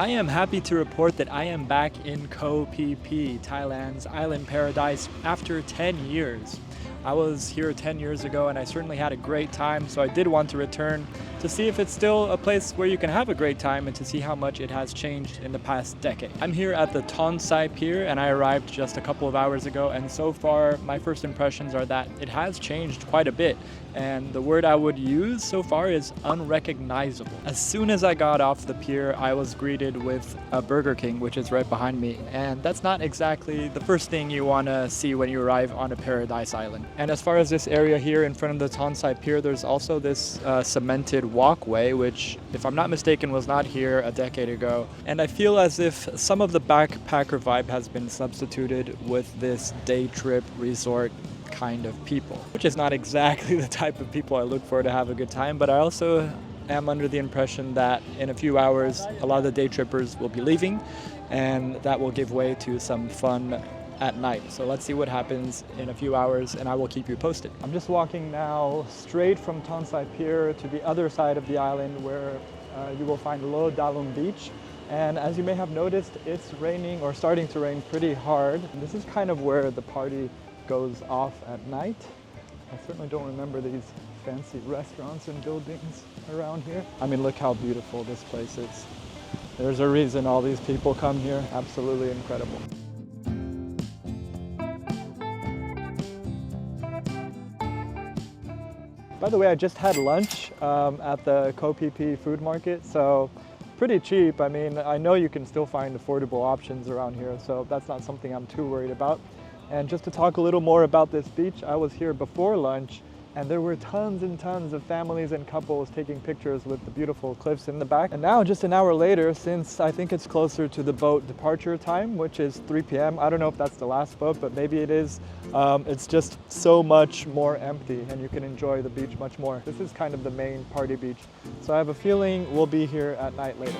I am happy to report that I am back in Koh Phi Phi, Thailand's island paradise, after 10 years. I was here 10 years ago and I certainly had a great time, so I did want to return to see if it's still a place where you can have a great time and to see how much it has changed in the past decade. I'm here at the Tonsai pier and I arrived just a couple of hours ago, and so far my first impressions are that it has changed quite a bit, and the word I would use so far is unrecognizable. As soon as I got off the pier, I was greeted with a Burger King, which is right behind me, and that's not exactly the first thing you want to see when you arrive on a paradise island. And as far as this area here in front of the Tonsai pier, there's also this cemented walkway, which, if I'm not mistaken, was not here a decade ago. And I feel as if some of the backpacker vibe has been substituted with this day trip resort kind of people, which is not exactly the type of people I look for to have a good time, but I also am under the impression that in a few hours a lot of the day trippers will be leaving, and that will give way to some fun at night. So let's see what happens in a few hours and I will keep you posted. I'm just walking now straight from Tonsai Pier to the other side of the island where you will find Dalum beach. And as you may have noticed, it's raining or starting to rain pretty hard. And this is kind of where the party goes off at night. I certainly don't remember these fancy restaurants and buildings around here. I mean, look how beautiful this place is. There's a reason all these people come here. Absolutely incredible. By the way, I just had lunch at the Koh Phi Phi food market, so pretty cheap. I mean, I know you can still find affordable options around here, so that's not something I'm too worried about. And just to talk a little more about this beach, I was here before lunch, and there were tons and tons of families and couples taking pictures with the beautiful cliffs in the back. And now, just an hour later, since I think it's closer to the boat departure time, which is 3 p.m. I don't know if that's the last boat, but maybe it is. It's just so much more empty and you can enjoy the beach much more. This is kind of the main party beach. So I have a feeling we'll be here at night later.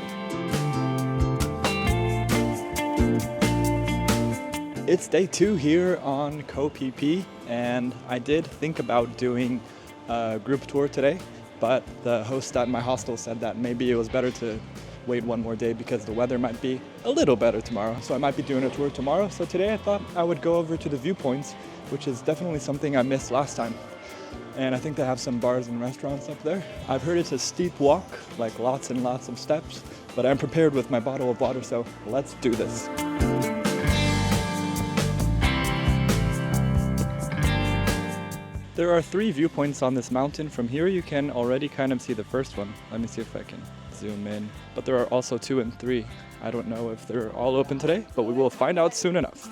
It's day 2 here on Koh Phi Phi, and I did think about doing a group tour today, but the host at my hostel said that maybe it was better to wait one more day because the weather might be a little better tomorrow. So I might be doing a tour tomorrow. So today I thought I would go over to the Viewpoints, which is definitely something I missed last time. And I think they have some bars and restaurants up there. I've heard it's a steep walk, like lots and lots of steps, but I'm prepared with my bottle of water, so let's do this. There are 3 viewpoints on this mountain. From here you can already kind of see the first one. Let me see if I can zoom in. But there are also 2 and 3. I don't know if they're all open today, but we will find out soon enough.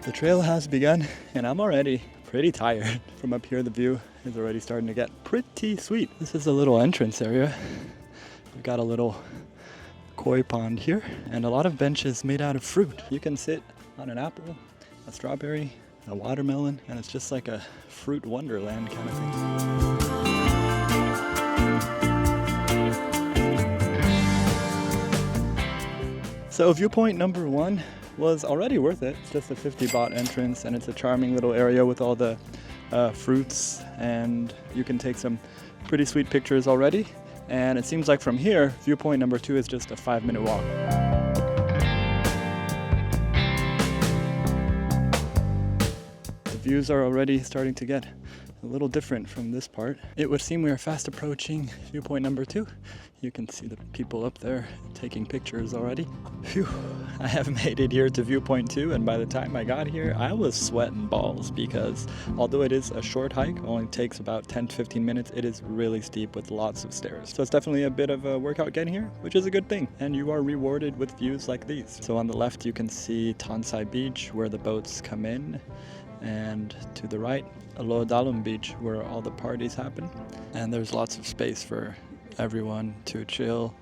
The trail has begun and I'm already pretty tired. From up here the view is already starting to get pretty sweet. This is a little entrance area. We've got a little koi pond here and a lot of benches made out of fruit. You can sit on an apple, a strawberry, a watermelon, and it's just like a fruit wonderland kind of thing. So viewpoint number 1 was already worth it. It's just a 50 baht entrance and it's a charming little area with all the fruits, and you can take some pretty sweet pictures already. And it seems like from here, viewpoint number 2 is just a 5-minute walk. The views are already starting to get a little different from this part. It would seem we are fast approaching viewpoint number 2. You can see the people up there taking pictures already. Phew, I have made it here to viewpoint 2, and by the time I got here, I was sweating balls because although it is a short hike, only takes about 10 to 15 minutes, it is really steep with lots of stairs. So it's definitely a bit of a workout getting here, which is a good thing. And you are rewarded with views like these. So on the left, you can see Tonsai Beach, where the boats come in. And to the right, Dalum beach, where all the parties happen. And there's lots of space for everyone to chill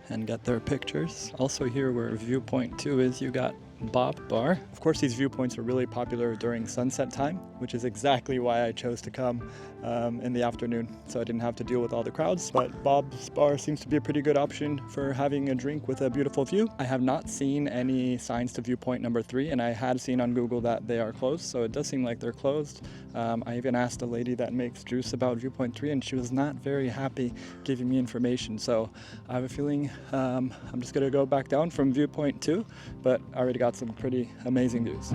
and get their pictures. Also here where viewpoint 2 is, you got Bob Bar. Of course, these viewpoints are really popular during sunset time, which is exactly why I chose to come in the afternoon, so I didn't have to deal with all the crowds. But Bob's Bar seems to be a pretty good option for having a drink with a beautiful view. I have not seen any signs to Viewpoint number 3, and I had seen on Google that they are closed, so it does seem like they're closed. I even asked a lady that makes juice about Viewpoint 3, and she was not very happy giving me information. So I have a feeling I'm just gonna go back down from Viewpoint 2, but I already got some pretty amazing views.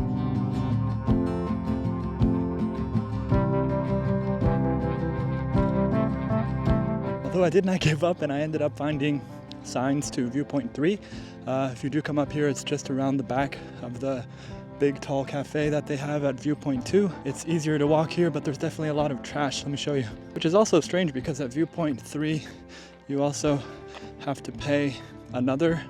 Although I did not give up, and I ended up finding signs to Viewpoint 3. If you do come up here, it's just around the back of the big tall cafe that they have at Viewpoint 2. It's easier to walk here, but there's definitely a lot of trash. Let me show you. Which is also strange because at Viewpoint 3, you also have to pay another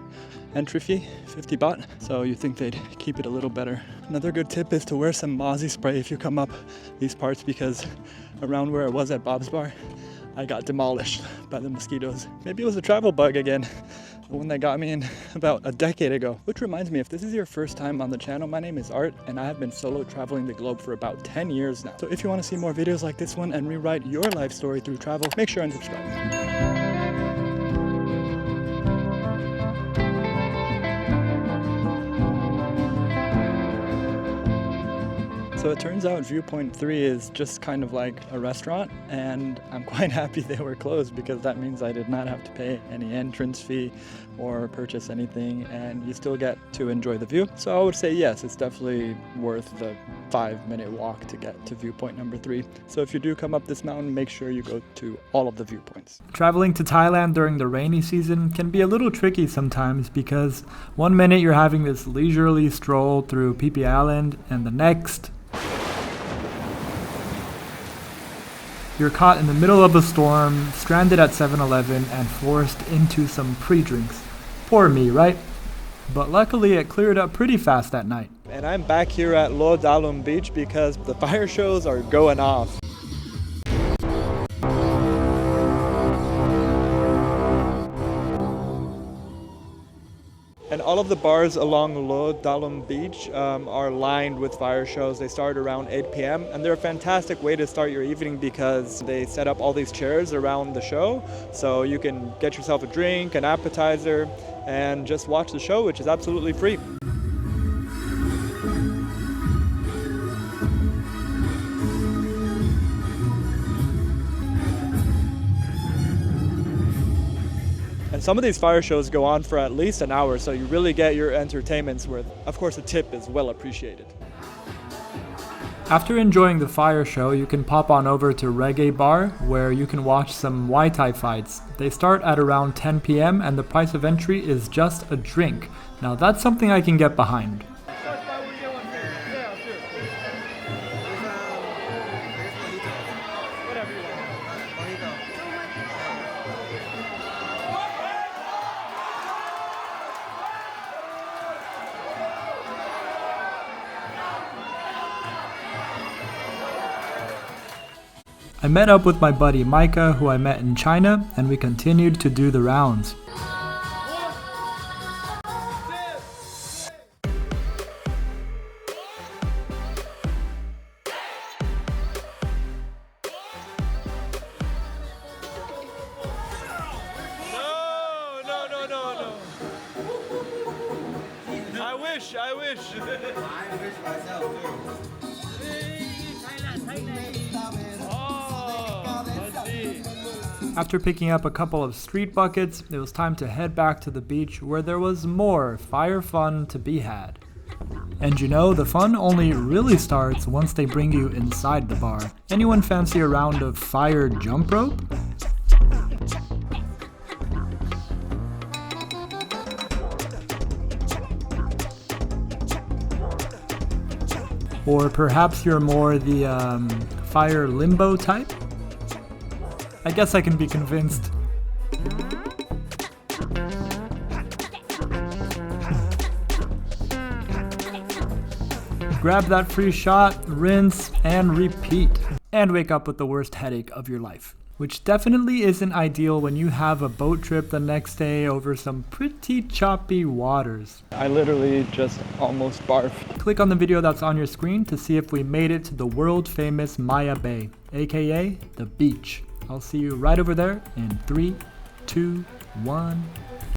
entry fee, 50 baht. So you think they'd keep it a little better. Another good tip is to wear some mozzie spray if you come up these parts, because around where I was at Bob's Bar, I got demolished by the mosquitoes. Maybe it was a travel bug again, the one that got me in about a decade ago. Which reminds me, if this is your first time on the channel, my name is Art, and I have been solo traveling the globe for about 10 years now. So if you want to see more videos like this one and rewrite your life story through travel, make sure and subscribe. So it turns out Viewpoint 3 is just kind of like a restaurant, and I'm quite happy they were closed because that means I did not have to pay any entrance fee or purchase anything, and you still get to enjoy the view. So I would say yes, it's definitely worth the 5-minute walk to get to Viewpoint number 3. So if you do come up this mountain, make sure you go to all of the viewpoints. Traveling to Thailand during the rainy season can be a little tricky sometimes because one minute you're having this leisurely stroll through Phi Phi Island, and the next you're caught in the middle of a storm, stranded at 7-Eleven, and forced into some pre-drinks. Poor me, right? But luckily it cleared up pretty fast that night. And I'm back here at Dalum Beach because the fire shows are going off. And all of the bars along Dalum Beach are lined with fire shows. They start around 8 p.m. and they're a fantastic way to start your evening because they set up all these chairs around the show. So you can get yourself a drink, an appetizer, and just watch the show, which is absolutely free. And some of these fire shows go on for at least an hour, so you really get your entertainment's worth. Of course, a tip is well appreciated. After enjoying the fire show, you can pop on over to Reggae Bar, where you can watch some Muay Thai fights. They start at around 10 p.m. and the price of entry is just a drink. Now that's something I can get behind. I met up with my buddy Micah, who I met in China, and we continued to do the rounds. No. I wish. I wish myself too. After picking up a couple of street buckets, it was time to head back to the beach where there was more fire fun to be had. And you know, the fun only really starts once they bring you inside the bar. Anyone fancy a round of fire jump rope? Or perhaps you're more the fire limbo type? I guess I can be convinced. Grab that free shot, rinse, and repeat. And wake up with the worst headache of your life. which definitely isn't ideal when you have a boat trip the next day over some pretty choppy waters. I literally just almost barfed. Click on the video that's on your screen to see if we made it to the world famous Maya Bay, aka the beach. I'll see you right over there in 3, 2, 1.